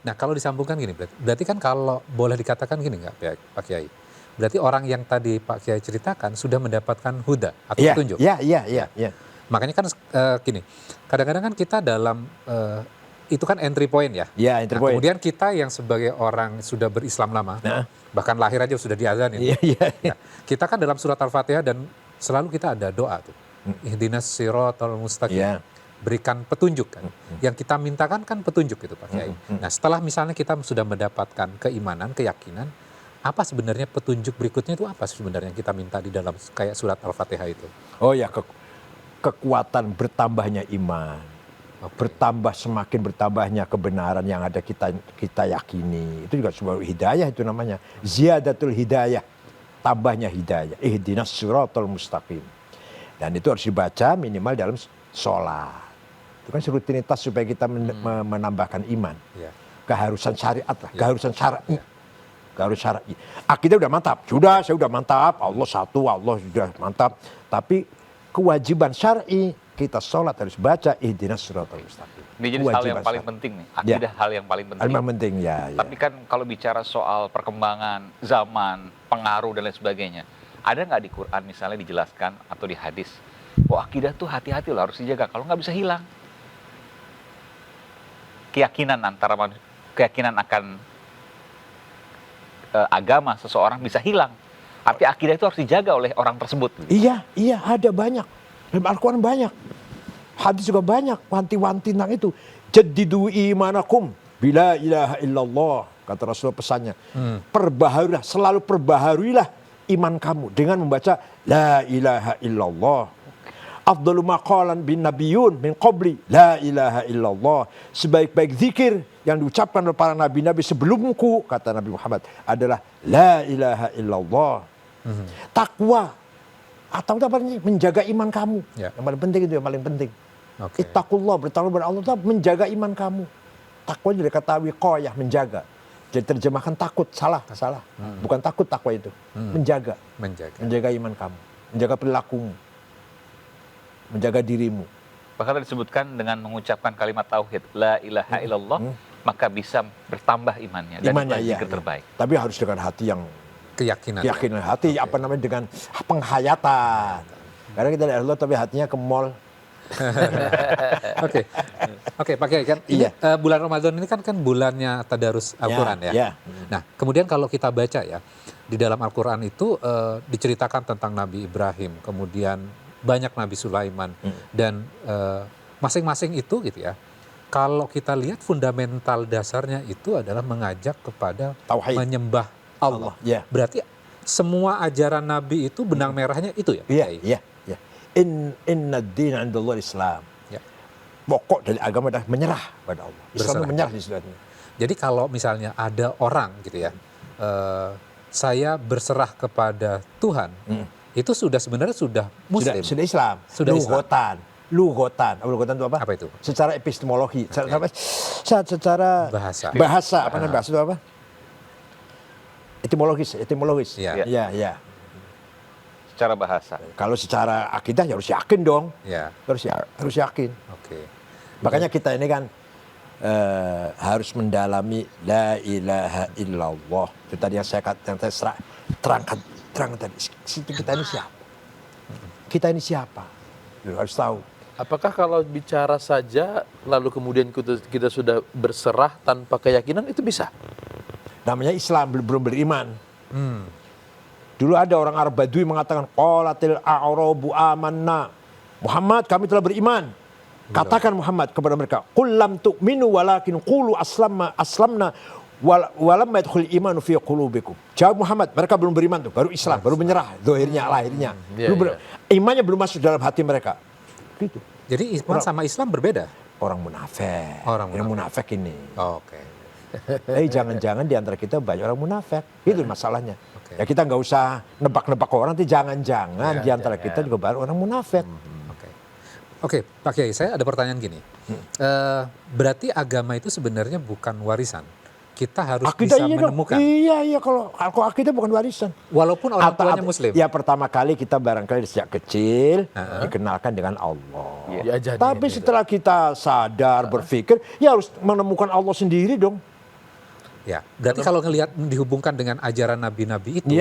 Nah kalau disambungkan gini, berarti kan kalau boleh dikatakan gini nggak Pak Kiai? Berarti orang yang tadi Pak Kiai ceritakan sudah mendapatkan huda atau Iya, petunjuk. iya. Makanya kan gini, kadang-kadang kan kita dalam itu kan entry point ya. Iya, entry point. Kemudian kita yang sebagai orang sudah berislam lama, Nah. bahkan lahir aja sudah diazanin. Iya. Nah, kita kan dalam surat Al-Fatihah dan selalu kita ada doa tuh. Ihdinas siratal mustaqim. Iya. Berikan petunjuk kan. Yang kita mintakan kan petunjuk gitu Pak Kiai. Nah setelah misalnya kita sudah mendapatkan keimanan, keyakinan, apa sebenarnya petunjuk berikutnya itu apa sebenarnya yang kita minta di dalam kayak surat Al-Fatihah itu? Oh ya, kekuatan bertambahnya iman. Semakin bertambahnya kebenaran yang ada kita yakini. Itu juga sebuah hidayah, itu namanya ziyadatul hidayah, tambahnya hidayah. Ihdinas siratal mustaqim. Dan itu harus dibaca minimal dalam sholat. Itu kan rutinitas supaya kita menambahkan iman. Keharusan syariat lah, keharusan syar'i. Keharusan syar'i. Akidah udah mantap, saya udah mantap, Allah satu, Allah sudah mantap. Tapi kewajiban syar'i, kita sholat harus baca ihdinas siratal mustaqim. Ini jadi hal yang paling penting nih, akidah hal yang paling penting. Paling penting ya. Tapi kan kalau bicara soal perkembangan zaman, pengaruh dan lain sebagainya, ada nggak di Quran misalnya dijelaskan atau di hadis, akidah tuh hati-hati loh, harus dijaga, kalau nggak bisa hilang. Keyakinan akan agama seseorang bisa hilang. Tapi akidah itu harus dijaga oleh orang tersebut. Iya, ada banyak. Dalam Al-Quran banyak. Hadis juga banyak. Wanti-wanti tentang itu. Jaddidu imanakum bila ilaha illallah. Kata Rasulullah pesannya. Perbaharulah, selalu perbaharuilah iman kamu. Dengan membaca la ilaha illallah. Afdalu maqalan bin nabiyun min qabli la ilaha illallah. Sebaik-baik zikir yang diucapkan oleh para nabi-nabi sebelumku, kata Nabi Muhammad, adalah la ilaha illallah. Takwa atau apa namanya, menjaga iman kamu. Yang paling penting itu, yang paling penting. Ittaqullah, bertakwa kepada Allah, menjaga iman kamu. Takwa dari kata wiqayah, menjaga. Jadi terjemahkan takut, salah. Bukan takut takwa itu, menjaga iman kamu, menjaga perilakumu, menjaga dirimu. Bahkan disebutkan dengan mengucapkan kalimat tauhid la ilaha illallah, maka bisa bertambah imannya dan zikir terbaik. Tapi harus dengan hati yang keyakinan hati, apa namanya, dengan penghayatan. Karena kita dari Allah tapi hatinya ke mall. Oke, Pak Kiai kan bulan Ramadan ini kan bulannya tadarus Al-Quran ya. Nah, kemudian kalau kita baca ya, di dalam Al-Quran itu diceritakan tentang Nabi Ibrahim, kemudian banyak Nabi Sulaiman, dan masing-masing itu gitu ya. Kalau kita lihat fundamental dasarnya itu adalah mengajak kepada tauhid, menyembah Allah. Berarti semua ajaran Nabi itu benang merahnya itu ya? Iya. Inna ad-dina 'indallahi Islam. Pokok dari agama adalah menyerah pada Allah. Islam menyerah di situ. Jadi kalau misalnya ada orang gitu ya, saya berserah kepada Tuhan, itu sebenarnya sudah Muslim. Sudah Islam. Lugotan itu apa? Apa itu? Secara epistemologi, secara bahasa. Apa namanya bahasa itu apa? Etimologis. Iya. Secara bahasa. Kalau secara akidah ya harus yakin dong. Harus yakin. Makanya kita ini kan harus mendalami la ilaha illallah. Itu tadi yang saya terangkan tadi. Kita ini siapa? Harus tahu. Apakah kalau bicara saja lalu kemudian kita sudah berserah tanpa keyakinan itu bisa? Namanya Islam, belum beriman. Dulu ada orang Arab Badui mengatakan qalatil a'rabu amanna. Muhammad, kami telah beriman. Katakan Muhammad kepada mereka, qul lam tu'minu walakin qulu aslamna walam yadkhul imanu fi qulubikum. Jawab Muhammad, mereka belum beriman tuh, baru Islam, baru menyerah, zahirnya, lahirnya. Imannya belum masuk dalam hati mereka. Gitu. Jadi iman sama Islam berbeda? Orang munafik. Yang munafik ini. Jangan-jangan di antara kita banyak orang munafik. Itu masalahnya. Ya kita nggak usah nebak-nebak orang, tapi jangan-jangan di antara kita juga banyak orang munafik. Oke, Pak Kiai, saya ada pertanyaan gini. Berarti agama itu sebenarnya bukan warisan. Kita harus akidah bisa menemukan. Iya, kalau akidah bukan warisan. Walaupun orang tuanya Muslim. Ya pertama kali kita barangkali sejak kecil dikenalkan dengan Allah. Tapi setelah kita sadar, berpikir, ya harus menemukan Allah sendiri dong. Ya, berarti kalau ngelihat dihubungkan dengan ajaran nabi-nabi itu,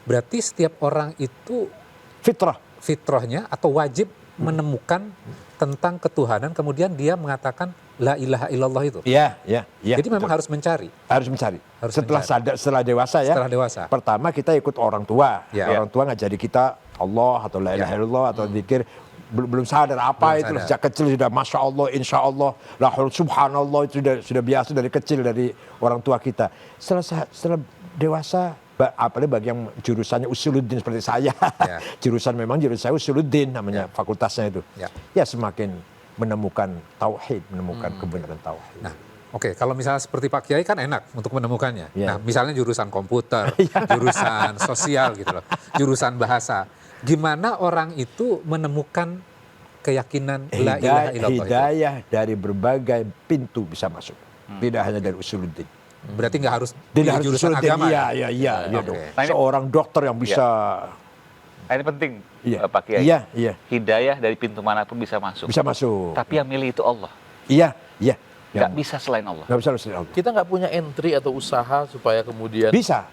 berarti setiap orang itu fitrahnya atau wajib menemukan tentang ketuhanan, kemudian dia mengatakan la ilaha illallah itu. Iya. Jadi memang harus mencari. Setelah dewasa ya. Setelah dewasa. Pertama kita ikut orang tua. Ya. Orang tua ngajari kita Allah atau la ilaha illallah atau zikir. Belum sadar apa itu sejak kecil sudah masya Allah, insya Allah, subhanallah itu sudah biasa dari kecil dari orang tua kita. Setelah dewasa, apalagi bagi yang jurusannya usuluddin seperti saya, jurusan saya usuluddin namanya fakultasnya itu, ya semakin menemukan tauhid, menemukan kebenaran tauhid. Nah, oke, kalau misalnya seperti Pak Kiai kan enak untuk menemukannya. Nah, misalnya jurusan komputer, jurusan sosial gitu loh, jurusan bahasa. Gimana orang itu menemukan keyakinan la ilaha illallah? Hidayah dari berbagai pintu bisa masuk, tidak hanya dari usuluddin. Berarti nggak harus di jurusan agama? Iya dong. Seorang dokter yang bisa. Ini penting, Pak Kiai. Iya. Hidayah dari pintu manapun bisa masuk. Bisa masuk. Tapi yang milih itu Allah. Iya. Nggak bisa selain Allah. Nggak bisa selain Allah. Kita nggak punya entry atau usaha supaya kemudian bisa.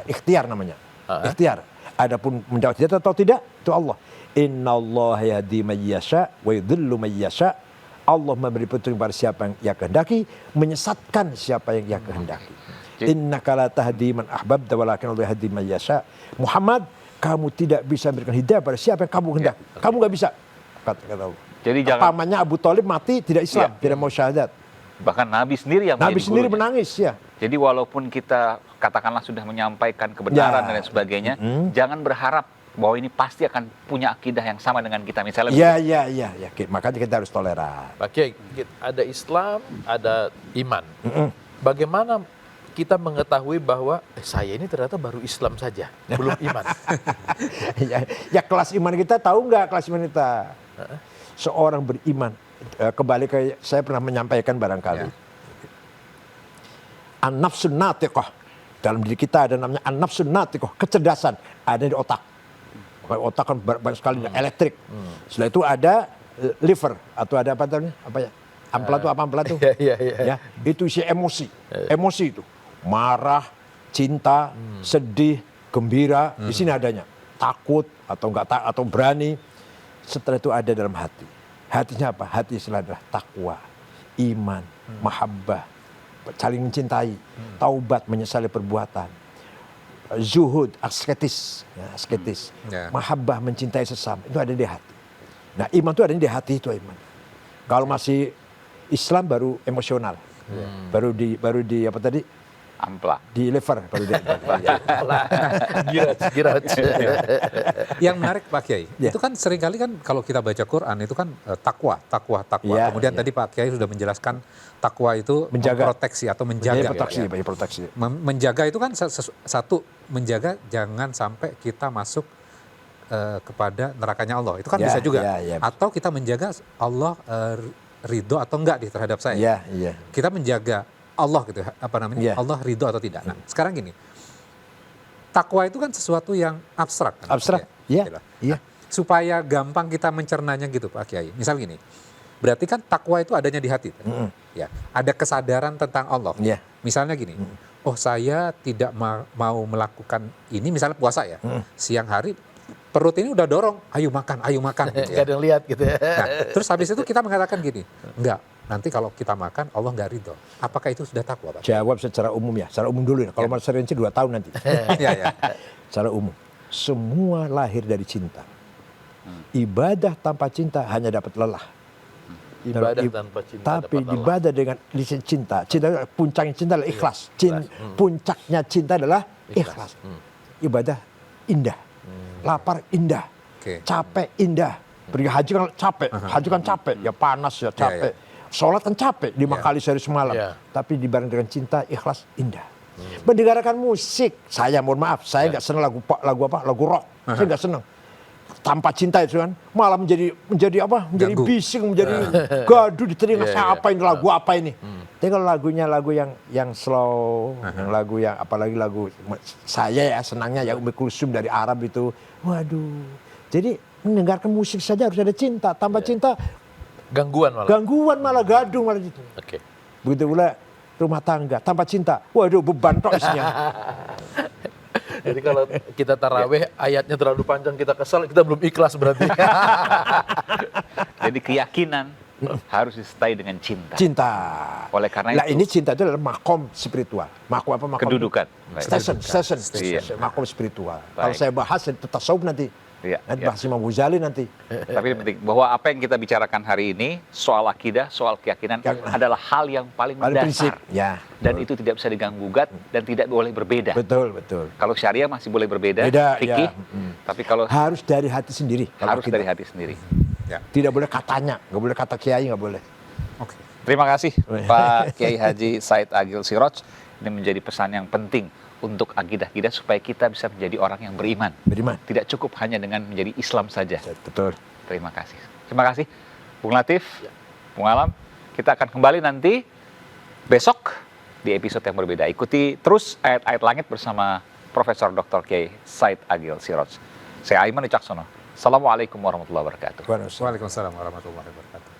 Ikhtiar namanya. Ikhtiar. Adapun menjawab tidak atau tidak itu Allah. Innallaha yahdi may yasha wa yudhillu may yasha. Allah memberi petunjuk pada siapa yang Ia kehendaki, menyesatkan siapa yang Ia kehendaki. Innaka la tahdi man ahbabta walakin Allah yahdi may yasha. Muhammad, kamu tidak bisa memberikan hidayah pada siapa yang kamu kehendaki. Kamu nggak bisa. Kata Allah. Jadi jangan. Pamannya Abu Thalib mati tidak Islam, tidak mau syahadat. Bahkan Nabi sendiri yang menjadi sendiri gurunya. menangis ya. Jadi walaupun kita katakanlah sudah menyampaikan kebenaran dan lain sebagainya, jangan berharap bahwa ini pasti akan punya akidah yang sama dengan kita misalnya. Iya. Makanya kita harus toleran. Pak Kiai, ada Islam, ada iman. Bagaimana kita mengetahui bahwa saya ini ternyata baru Islam saja, belum iman? ya kelas iman kita tahu nggak kelas iman kita? Seorang beriman, kembali ke saya pernah menyampaikan barangkali. An-nafsun natiqah. Dalam diri kita ada namanya an-nafsun natiqah, kecerdasan ada di otak. Otak kan banyak sekali elektrik. Setelah itu ada liver atau ada apa namanya? Apa ya? Ampela tuh. Ya, itu isi emosi. Emosi itu marah, cinta, sedih, gembira, di sini adanya. Takut atau enggak atau berani. Setelah itu ada dalam hati. Hatinya apa? Hati adalah takwa, iman, mahabbah, saling mencintai, taubat, menyesali perbuatan, zuhud, asketis, mahabbah, mencintai sesama, itu ada di hati. Nah, iman itu ada di hati itu iman. Kalau masih Islam baru emosional, baru di apa tadi? Ampla. Di liver baru di. Girat. Yang menarik Pak Kiai, itu kan seringkali kan kalau kita baca Quran itu kan takwa. Kemudian tadi Pak Kiai sudah menjelaskan takwa itu memproteksi atau menjaga. Proteksi. Menjaga itu kan satu, menjaga jangan sampai kita masuk kepada nerakanya Allah. Itu kan bisa juga. Atau kita menjaga Allah ridho atau enggak terhadap saya. Kita menjaga Allah gitu, Allah ridho atau tidak. Nah, sekarang gini, takwa itu kan sesuatu yang abstrak. Abstrak, iya. Supaya gampang kita mencernanya gitu Pak Kiai. Misal gini, berarti kan takwa itu adanya di hati. Ya, ada kesadaran tentang Allah. Misalnya gini, oh saya tidak mau melakukan ini, misalnya puasa ya, siang hari perut ini udah dorong, ayo makan gitu ya. Gak ada yang lihat gitu ya. Nah, terus habis itu kita mengatakan gini, enggak, nanti kalau kita makan Allah nggak ridho. Apakah itu sudah takwa Pak? Jawab secara umum ya, secara umum dulu ya. Kalau mau serinci 2 tahun nanti. Secara umum, semua lahir dari cinta. Ibadah tanpa cinta hanya dapat lelah. Ibadah tanpa cinta tapi ibadah dengan cinta puncaknya cinta adalah ikhlas. Puncaknya cinta adalah ikhlas. Ibadah indah. Lapar indah, capek indah. Pergi haji kan capek, ya panas ya capek. Sholat kan capek 5 kali sehari semalam. Tapi dibareng dengan cinta, ikhlas, indah. Mendengarkan musik, saya mohon maaf, saya nggak senang lagu rock, saya nggak senang. Tanpa cinta itu kan, malah menjadi bising, menjadi gaduh di telinga. Saya apa ini lagu apa ini? Tapi kalau lagunya lagu yang slow, yang lagu yang apalagi lagu saya ya senangnya ya Ummi Kulsum dari Arab itu, waduh. Jadi mendengarkan musik saja harus ada cinta, tanpa cinta gangguan malah gaduh malah gitu. Begitu pula rumah tangga. Tanpa cinta, waduh beban tok isinya. Jadi kalau kita taraweh, ayatnya terlalu panjang, kita kesal, kita belum ikhlas berarti. Jadi keyakinan harus disertai dengan cinta. Cinta. Oleh karena Nah, itu ini cinta itu adalah makom spiritual. Makom apa? Makom kedudukan. Baik. Station. Iya. Makom spiritual. Baik. Kalau saya bahas itu tasawuf nanti. Iya, Nanti iya. bahas Imam Ghazali nanti. Tapi yang penting bahwa apa yang kita bicarakan hari ini soal akidah, soal keyakinan adalah hal yang paling Paling mendasar. prinsip. Ya. Dan itu tidak bisa diganggu-gugat dan tidak boleh berbeda. Betul. Kalau syariah masih boleh berbeda, Beda, fikih, ya. tapi kalau Harus dari hati sendiri. kalau harus kita. dari hati sendiri. Ya. Tidak boleh katanya, nggak boleh kata kiai, nggak boleh. Oke. Terima kasih Oh, iya. Pak Kiai Haji Said Agil Siraj. Ini menjadi pesan yang penting untuk akidah kita supaya kita bisa menjadi orang yang beriman. Beriman. Tidak cukup hanya dengan menjadi Islam saja. Betul. Terima kasih. Terima kasih Bung Latif, Bung Alam. Kita akan kembali nanti besok di episode yang berbeda. Ikuti terus Ayat-Ayat Langit bersama Profesor Dr. Kiai Said Agil Siraj. Saya Aiman Wicaksono. Assalamualaikum warahmatullahi wabarakatuh. Waalaikumsalam warahmatullahi wabarakatuh.